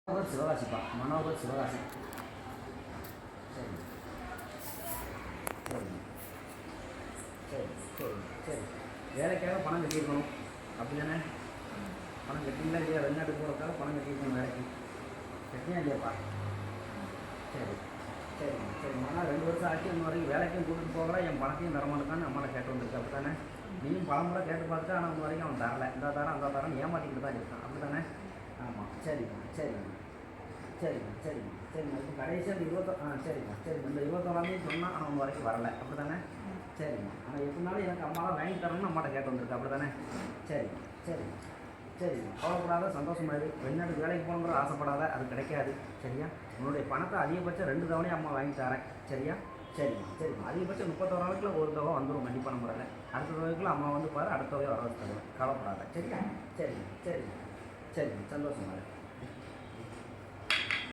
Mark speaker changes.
Speaker 1: சிவகாசிப்பா, மனோகர் சிவகாசி. சரி சரி சரி சரி சரி. வேலைக்காக பணம் கட்டியிருக்கணும் அப்படி தானே? பணம் கட்டிங்களா இல்லையா? வெளிநாட்டுக்கு போகிறதுக்காக பணம் கட்டியிருக்கணும் வேலைக்கு. கட்டினா இல்லையாப்பா? சரி சரிங்க சரிங்க. ஆனால் 2 வருஷம் ஆச்சு, இன்ன வரைக்கும் வேலைக்கும் கூட்டிகிட்டு போகல, என் பணத்தையும் தரமாட்டேக்கான்னு அம்மாட்ட கேட்டு வந்திருக்கு அப்படி தானே? நீயும் பலமுறை கேட்டு பார்த்துட்டு, ஆனால் இன்ன வரைக்கும் அவன் தரல. இந்த தரம் அந்த தரம் ஏமாற்றிக்கிட்டு தான் இருக்கான் அப்படி தானே? ஆமாம். சரிங்க சரிங்க சரிங்க சரிங்க சரிங்க. இப்போ கடைசியாக இந்த சரிங்க சரிங்க. இந்த 21ஆம் சொன்னால் ஆனால் இன்ன வரைக்கும் வரல அப்படி தானே? சரிங்க. ஆனால் எப்படினாலும் எனக்கு அம்மாலாம் வாங்கி தரணும்னு அம்மாட்ட கேட்டு வந்திருக்கு அப்படி தானே? சரிங்க சரிங்க சரிங்க. கவலைப்படாத, சந்தோஷமா இரு. வெளிநாட்டுக்கு வேலைக்கு போகணுங்கிற ஆசைப்படாத, அது கிடைக்காது சரியா? உன்னுடைய பணத்தை அதிகபட்சம் 2 தவணையும் அம்மா வாங்கி தரேன் சரியா? சரிங்க சரிங்க. அதிகபட்சம் 31 நாளைக்குள்ள ஒரு தவணை வந்துடும் கண்டிப்பான முறையில். அடுத்த தவணைக்குள்ள அம்மா வந்து பாரு, அடுத்த தவணையை வர வச்சு தருவேன். கவலைப்படாத சரியா? சரிங்க சரிங்க சரிங்க. சந்தோஷமா இரு.